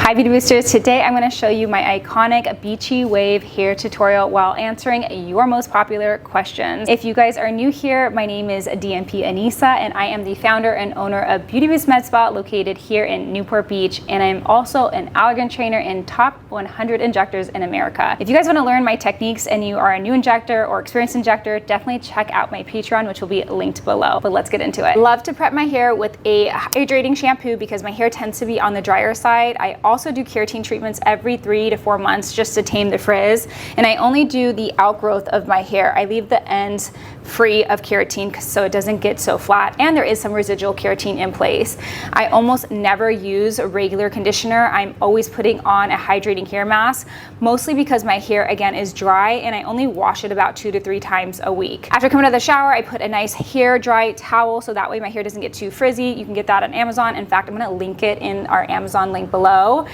Hi Beauty Boosters, today I'm going to show you my iconic beachy wave hair tutorial while answering your most popular questions. If you guys are new here, my name is DNP Anisa and I am the founder and owner of Beauty Boost Med Spa located here in Newport Beach, and I'm also an allergen trainer in top 100 injectors in America. If you guys want to learn my techniques and you are a new injector or experienced injector, definitely check out my Patreon, which will be linked below. But let's get into it. I love to prep my hair with a hydrating shampoo because my hair tends to be on the drier side. I also do keratin treatments every 3 to 4 months just to tame the frizz, and I only do the outgrowth of my hair. I leave the ends free of keratin so it doesn't get so flat, and there is some residual keratin in place. I almost never use a regular conditioner. I'm always putting on a hydrating hair mask, mostly because my hair again is dry and I only wash it about 2 to 3 times a week. After coming out of the shower, I put a nice hair dry towel so that way my hair doesn't get too frizzy. You can get that on Amazon. In fact, I'm going to link it in our Amazon link below.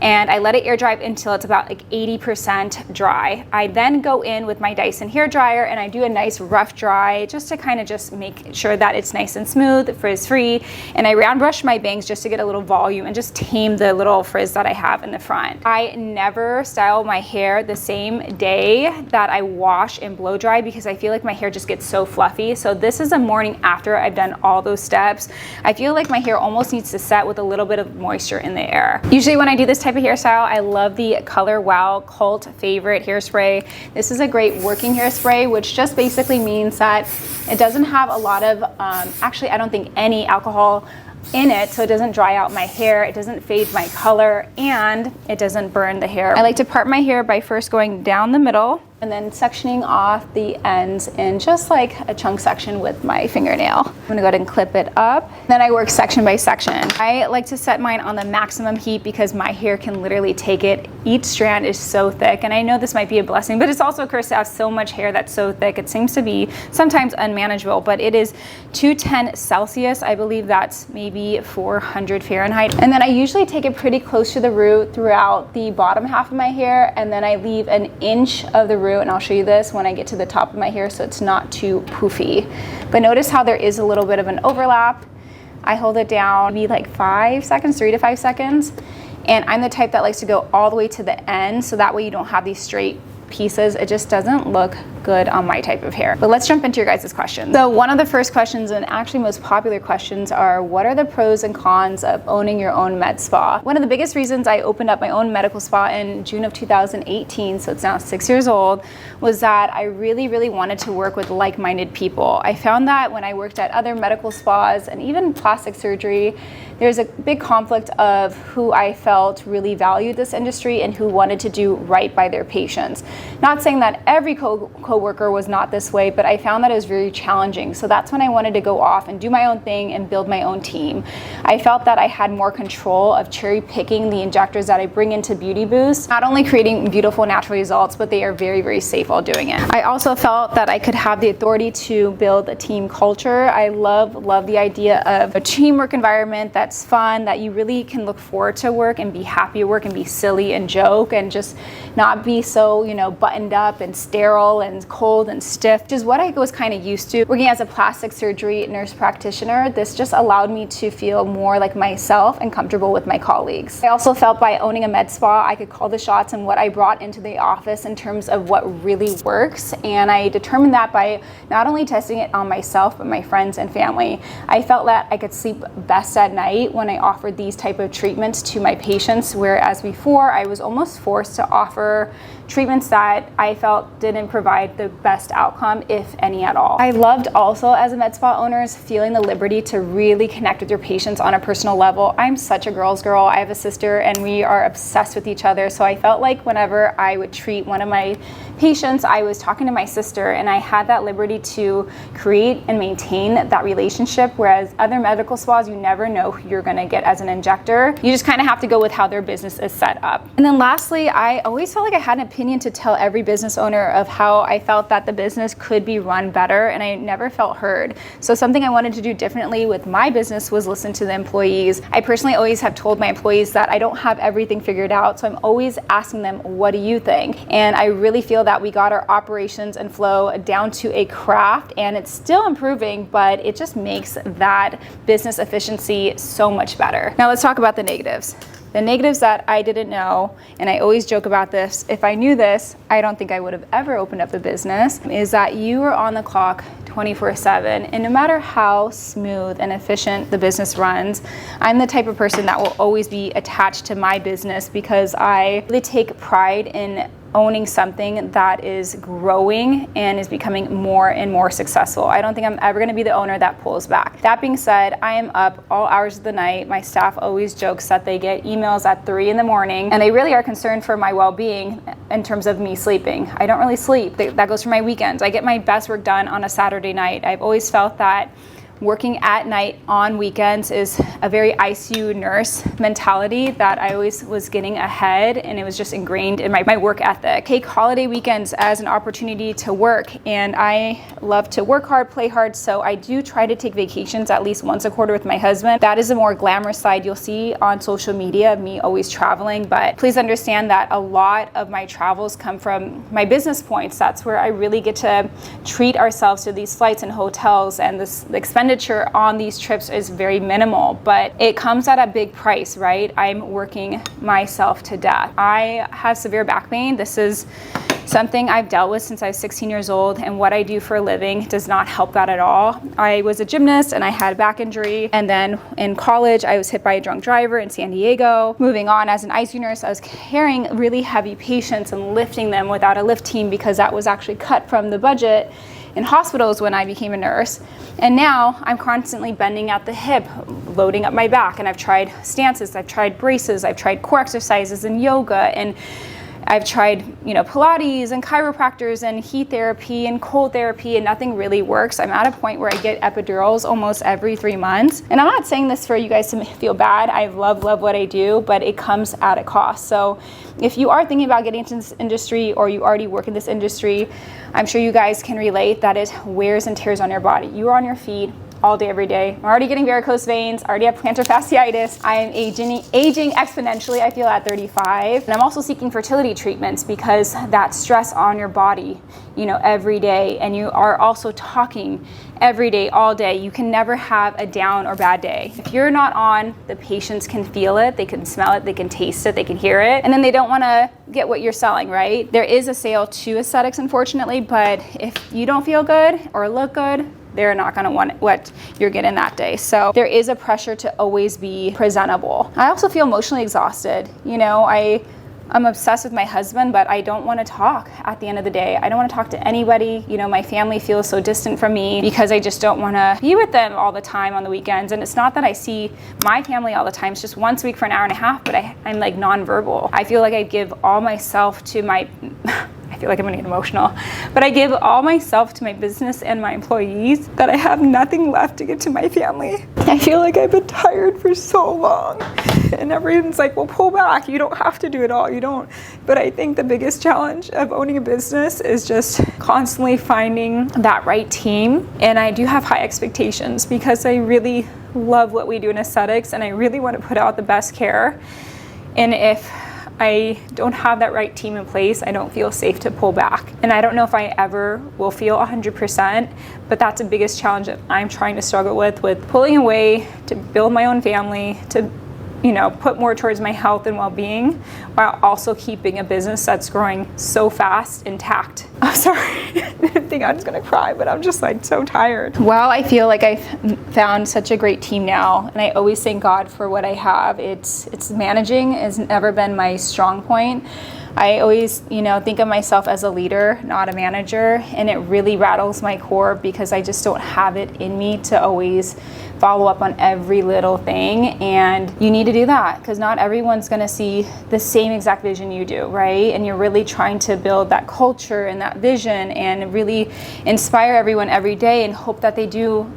And I let it air dry until it's about like 80% dry. I then go in with my Dyson hair dryer and I do a nice rough dry just to kind of just make sure that it's nice and smooth, frizz free. And I round brush my bangs just to get a little volume and just tame the little frizz that I have in the front. I never style my hair the same day that I wash and blow dry because I feel like my hair just gets so fluffy. So this is a morning after I've done all those steps. I feel like my hair almost needs to set with a little bit of moisture in the air. Usually when I do this type of hairstyle, I love the Color Wow cult favorite hairspray. This is a great working hairspray, which just basically means that it doesn't have a lot of, actually I don't think any alcohol in it, so it doesn't dry out my hair, it doesn't fade my color, and it doesn't burn the hair. I like to part my hair by first going down the middle and then sectioning off the ends in just like a chunk section with my fingernail. I'm gonna go ahead and clip it up. Then I work section by section. I like to set mine on the maximum heat because my hair can literally take it. Each strand is so thick, and I know this might be a blessing, but it's also a curse to have so much hair that's so thick. It seems to be sometimes unmanageable, but it is 210 Celsius. I believe that's maybe 400 Fahrenheit. And then I usually take it pretty close to the root throughout the bottom half of my hair, and then I leave an inch of the root, and I'll show you this when I get to the top of my hair so it's not too poofy. But notice how there is a little bit of an overlap. I hold it down maybe like 5 seconds, 3 to 5 seconds. And I'm the type that likes to go all the way to the end so that way you don't have these straight pieces. It just doesn't look good on my type of hair. But let's jump into your guys' questions. So one of the first questions, and actually most popular questions, are what are the pros and cons of owning your own med spa? One of the biggest reasons I opened up my own medical spa in June of 2018, so it's now 6 years old, was that I really wanted to work with like-minded people. I found that when I worked at other medical spas and even plastic surgery, there's a big conflict of who I felt really valued this industry and who wanted to do right by their patients. Not saying that every coworker was not this way, but I found that it was very challenging. So that's when I wanted to go off and do my own thing and build my own team. I felt that I had more control of cherry picking the injectors that I bring into Beauty Boost, not only creating beautiful natural results, but they are very safe while doing it. I also felt that I could have the authority to build a team culture. I love the idea of a teamwork environment that's fun, that you really can look forward to work and be happy at work and be silly and joke and just not be so, buttoned up and sterile and cold and stiff, which is what I was kind of used to. Working as a plastic surgery nurse practitioner, this just allowed me to feel more like myself and comfortable with my colleagues. I also felt by owning a med spa, I could call the shots on what I brought into the office in terms of what really works, and I determined that by not only testing it on myself, but my friends and family. I felt that I could sleep best at night when I offered these type of treatments to my patients, whereas before I was almost forced to offer treatments that I felt didn't provide the best outcome, if any at all. I loved also, as a med spa owner, feeling the liberty to really connect with your patients on a personal level. I'm such a girl's girl. I have a sister and we are obsessed with each other. So I felt like whenever I would treat one of my patients, I was talking to my sister, and I had that liberty to create and maintain that relationship, whereas other medical spas, you never know who you're gonna get as an injector. You just kind of have to go with how their business is set up. And then lastly, I always felt like I had an opinion to tell every business owner of how I felt that the business could be run better, and I never felt heard. So something I wanted to do differently with my business was listen to the employees. I personally always have told my employees that I don't have everything figured out, so I'm always asking them, what do you think? And I really feel that we got our operations and flow down to a craft, and it's still improving, but it just makes that business efficiency so much better. Now let's talk about the negatives. The negatives that I didn't know, and I always joke about this, if I knew this, I don't think I would have ever opened up a business, is that you are on the clock 24/7. And no matter how smooth and efficient the business runs, I'm the type of person that will always be attached to my business because I really take pride in owning something that is growing and is becoming more and more successful. I don't think I'm ever gonna be the owner that pulls back. That being said, I am up all hours of the night. My staff always jokes that they get emails at 3 in the morning and they really are concerned for my well-being in terms of me sleeping. I don't really sleep. That goes for my weekends. I get my best work done on a Saturday night. I've always felt that working at night on weekends is a very ICU nurse mentality that I always was getting ahead, and it was just ingrained in my work ethic. Take holiday weekends as an opportunity to work, and I love to work hard, play hard, so I do try to take vacations at least once a quarter with my husband. That is a more glamorous side you'll see on social media of me always traveling, but please understand that a lot of my travels come from my business points. That's where I really get to treat ourselves to these flights and hotels, and the expenditure on these trips is very minimal, but it comes at a big price, right? I'm working myself to death. I have severe back pain. This is something I've dealt with since I was 16 years old, and what I do for a living does not help that at all. I was a gymnast and I had a back injury, and then in college I was hit by a drunk driver in San Diego. Moving on, as an ICU nurse, I was carrying really heavy patients and lifting them without a lift team because that was actually cut from the budget in hospitals when I became a nurse. And now I'm constantly bending at the hip, loading up my back, and I've tried stances, I've tried braces, I've tried core exercises and yoga, and I've tried, Pilates and chiropractors and heat therapy and cold therapy, and nothing really works. I'm at a point where I get epidurals almost every 3 months. And I'm not saying this for you guys to feel bad. I love what I do, but it comes at a cost. So if you are thinking about getting into this industry, or you already work in this industry, I'm sure you guys can relate that it wears and tears on your body. You are on your feet all day, every day. I'm already getting varicose veins, already have plantar fasciitis. I am aging exponentially, I feel, at 35. And I'm also seeking fertility treatments because that stress on your body, every day, and you are also talking every day, all day. You can never have a down or bad day. If you're not on, the patients can feel it, they can smell it, they can taste it, they can hear it, and then they don't want to get what you're selling, right? There is a sale to aesthetics, unfortunately, but if you don't feel good or look good, they're not going to want what you're getting that day. So there is a pressure to always be presentable. I also feel emotionally exhausted. I'm obsessed with my husband, but I don't want to talk at the end of the day. I don't want to talk to anybody. My family feels so distant from me because I just don't want to be with them all the time on the weekends. And it's not that I see my family all the time. It's just once a week for an hour and a half, but I'm like nonverbal. I feel like I give all myself to my I feel like I'm gonna get emotional, but I give all myself to my business and my employees that I have nothing left to give to my family. I feel like I've been tired for so long, and everyone's like, well, pull back. You don't have to do it all. You don't. But I think the biggest challenge of owning a business is just constantly finding that right team. And I do have high expectations because I really love what we do in aesthetics, and I really want to put out the best care. And if I don't have that right team in place, I don't feel safe to pull back. And I don't know if I ever will feel 100%, but that's the biggest challenge that I'm trying to struggle with pulling away to build my own family, to put more towards my health and well-being, while also keeping a business that's growing so fast intact. I'm sorry, I didn't think I was gonna cry, but I'm just like so tired. Well, I feel like I've found such a great team now, and I always thank God for what I have. It's managing has never been my strong point. I always, think of myself as a leader, not a manager, and it really rattles my core because I just don't have it in me to always follow up on every little thing. And you need to do that because not everyone's going to see the same exact vision you do, right? And you're really trying to build that culture and that vision and really inspire everyone every day and hope that they do,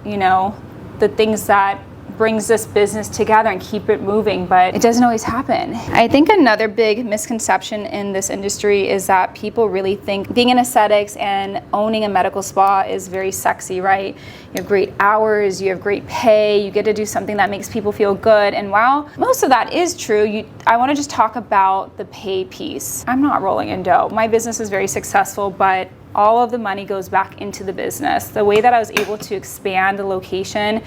the things that brings this business together and keep it moving, but it doesn't always happen. I think another big misconception in this industry is that people really think being in aesthetics and owning a medical spa is very sexy, right? You have great hours, you have great pay, you get to do something that makes people feel good. And while most of that is true, I want to just talk about the pay piece. I'm not rolling in dough. My business is very successful, but all of the money goes back into the business. The way that I was able to expand the location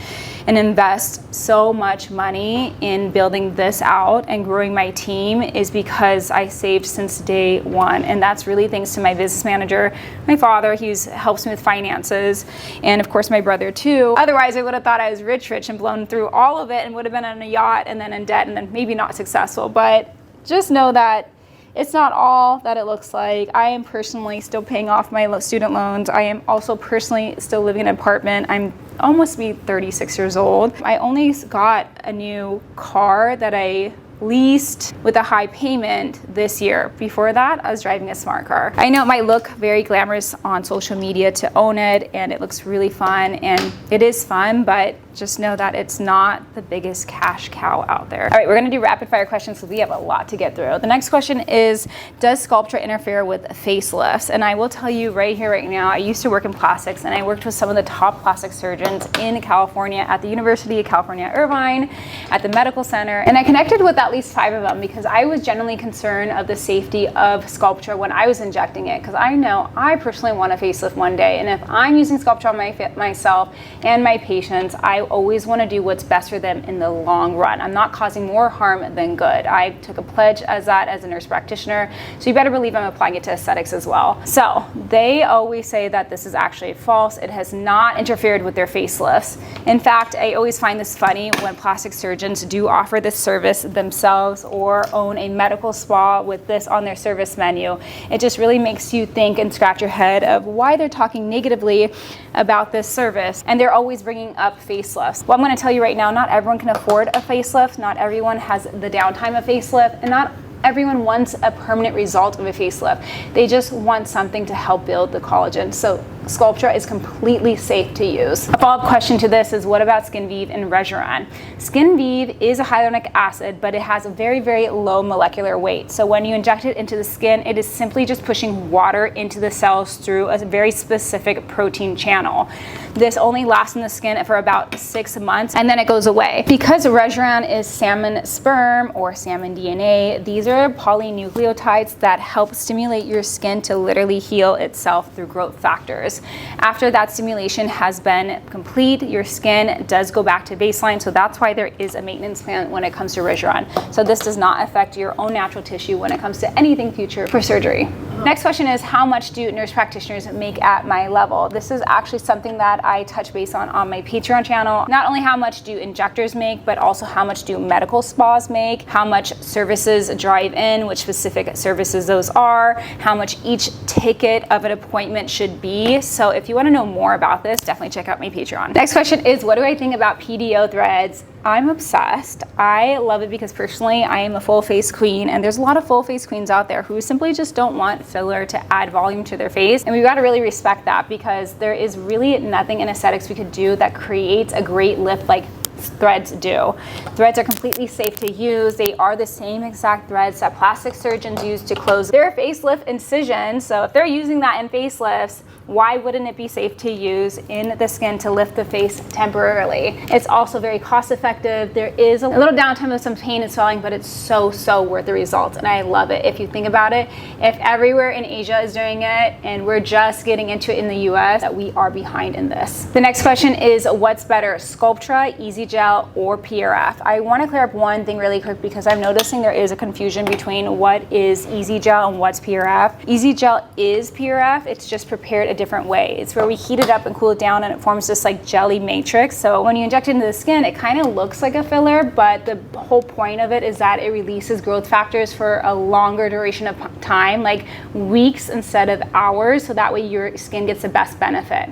and invest so much money in building this out and growing my team is because I saved since day one. And that's really thanks to my business manager, my father, he helps me with finances, and of course my brother too. Otherwise I would have thought I was rich and blown through all of it and would have been on a yacht and then in debt and then maybe not successful. But just know that it's not all that it looks like. I am personally still paying off my student loans. I am also personally still living in an apartment. I'm almost be 36 years old. I only got a new car that I leased with a high payment this year. Before that, I was driving a smart car. I know it might look very glamorous on social media to own it, and it looks really fun, and it is fun, but just know that it's not the biggest cash cow out there. All right, we're gonna do rapid fire questions because we have a lot to get through. The next question is, does Sculptra interfere with facelifts? And I will tell you right here, right now, I used to work in plastics, and I worked with some of the top plastic surgeons in California at the University of California, Irvine, at the medical center, and I connected with at least 5 of them because I was generally concerned of the safety of Sculptra when I was injecting it, because I know I personally want a facelift one day, and if I'm using Sculptra on myself and my patients, I always want to do what's best for them in the long run. I'm not causing more harm than good. I took a pledge as that as a nurse practitioner, so you better believe I'm applying it to aesthetics as well. So they always say that this is actually false. It has not interfered with their facelifts. In fact, I always find this funny when plastic surgeons do offer this service themselves or own a medical spa with this on their service menu. It just really makes you think and scratch your head of why they're talking negatively about this service, and they're always bringing up facelifts. Well, I'm going to tell you right now, not everyone can afford a facelift, not everyone has the downtime of facelift, and not everyone wants a permanent result of a facelift. They just want something to help build the collagen. So Sculptra is completely safe to use. A follow-up question to this is, what about SkinVive and Regeron? SkinVive is a hyaluronic acid, but it has a very, very low molecular weight. So when you inject it into the skin, it is simply just pushing water into the cells through a very specific protein channel. This only lasts in the skin for about 6 months, and then it goes away. Because Regeron is salmon sperm or salmon DNA, these are polynucleotides that help stimulate your skin to literally heal itself through growth factors. After that stimulation has been complete, your skin does go back to baseline, so that's why there is a maintenance plan when it comes to Regeron. So this does not affect your own natural tissue when it comes to anything future for surgery. Next question is, how much do nurse practitioners make at my level? This is actually something that I touch base on my Patreon channel. Not only how much do injectors make, but also how much do medical spas make, how much services drive in, which specific services those are, how much each ticket of an appointment should be. So if you want to know more about this, definitely check out my Patreon. Next question is, what do I think about PDO threads? I'm obsessed. I love it because personally I am a full face queen, and there's a lot of full face queens out there who simply just don't want filler to add volume to their face, and we've got to really respect that, because there is really nothing in aesthetics we could do that creates a great lift like threads do. Threads are completely safe to use. They are the same exact threads that plastic surgeons use to close their facelift incisions. So if they're using that in facelifts, why wouldn't it be safe to use in the skin to lift the face temporarily? It's also very cost effective. There is a little downtime of some pain and swelling, but it's so worth the results, and I love it. If you think about it, if everywhere in Asia is doing it and we're just getting into it in the US, that we are behind in this. The next question is, what's better, Sculptra, Easy Gel, or PRF? I want to clear up one thing really quick, because I'm noticing there is a confusion between what is Easy Gel and what's PRF. Easy Gel is PRF. It's just prepared a different way. It's where we heat it up and cool it down, and it forms this like jelly matrix. So when you inject it into the skin, it kind of looks like a filler, but the whole point of it is that it releases growth factors for a longer duration of time, like weeks instead of hours, so that way your skin gets the best benefit.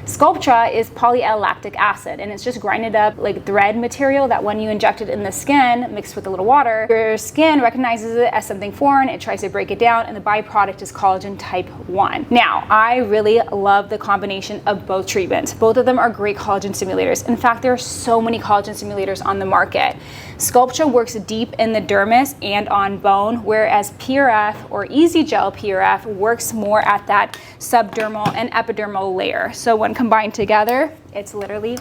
Sculptra is polyl-lactic acid, and it's just grinded up like thread material that when you inject it in the skin mixed with a little water, your skin recognizes it as something foreign, it tries to break it down, and the byproduct is collagen type 1. Now, I really love the combination of both treatments. Both of them are great collagen stimulators. In fact, there are so many collagen stimulators on the market. Sculptra works deep in the dermis and on bone, whereas PRF or Easy Gel PRF works more at that subdermal and epidermal layer. So when combined together, it's literally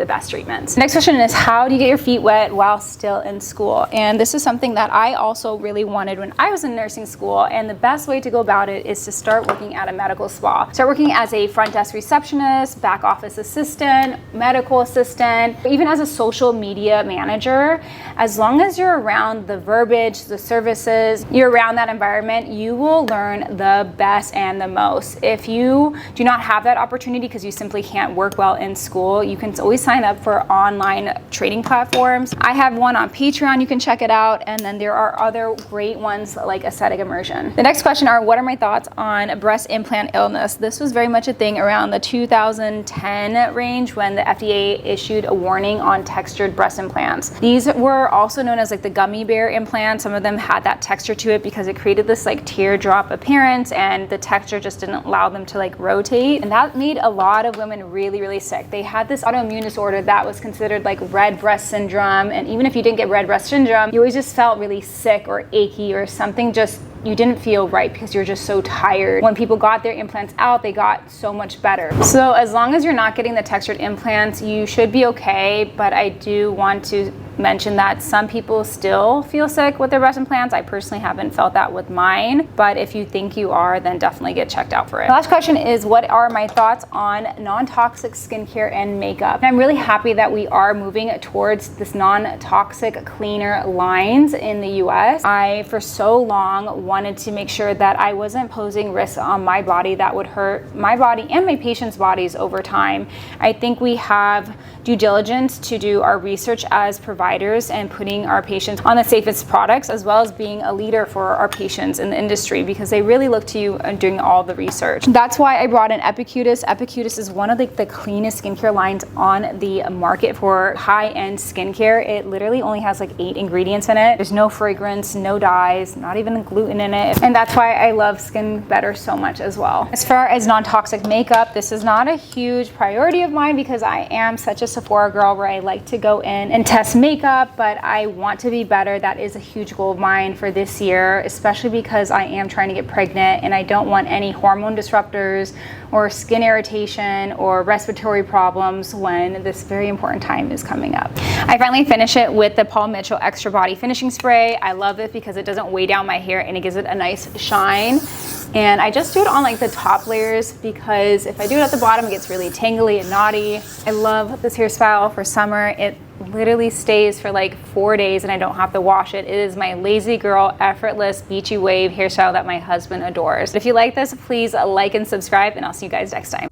the best treatments. Next question is, how do you get your feet wet while still in school? And this is something that I also really wanted when I was in nursing school, and the best way to go about it is to start working at a medical spa. Start working as a front desk receptionist, back office assistant, medical assistant, even as a social media manager. As long as you're around the verbiage, the services, you're around that environment, you will learn the best and the most. If you do not have that opportunity because you simply can't work well in school, you can always sign up for online training platforms. I have one on Patreon, you can check it out, and then there are other great ones like Aesthetic Immersion. The next question are, what are my thoughts on breast implant illness? This was very much a thing around the 2010 range when the FDA issued a warning on textured breast implants. These were also known as like the gummy bear implants. Some of them had that texture to it because it created this like teardrop appearance, and the texture just didn't allow them to like rotate, and that made a lot of women really, really sick. They had this autoimmune disorder that was considered like red breast syndrome, and even if you didn't get red breast syndrome, you always just felt really sick or achy or something, just you didn't feel right because you're just so tired. When people got their implants out, they got so much better. So as long as you're not getting the textured implants, you should be okay, but I do want to mention that some people still feel sick with their breast implants. I personally haven't felt that with mine, but if you think you are, then definitely get checked out for it. The last question is, what are my thoughts on non-toxic skincare and makeup? And I'm really happy that we are moving towards this non-toxic, cleaner lines in the US. I, for so long, wanted to make sure that I wasn't posing risks on my body that would hurt my body and my patients' bodies over time. I think we have due diligence to do our research as providers and putting our patients on the safest products, as well as being a leader for our patients in the industry, because they really look to you and doing all the research. That's why I brought in Epicutis. Epicutis is one of the cleanest skincare lines on the market for high-end skincare. It literally only has like 8 ingredients in it. There's no fragrance, no dyes, not even gluten in it. And that's why I love Skin Better so much as well. As far as non-toxic makeup, this is not a huge priority of mine because I am such a Sephora girl where I like to go in and test makeup, but I want to be better. That is a huge goal of mine for this year, especially because I am trying to get pregnant and I don't want any hormone disruptors or skin irritation or respiratory problems when this very important time is coming up. I finally finished it with the Paul Mitchell Extra Body Finishing Spray. I love it because it doesn't weigh down my hair and it gives it a nice shine. And I just do it on like the top layers because if I do it at the bottom, it gets really tangly and knotty. I love this hairstyle for summer. It literally stays for like 4 days and I don't have to wash it. It is my lazy girl, effortless, beachy wave hairstyle that my husband adores. If you like this, please like and subscribe, and I'll see you guys next time.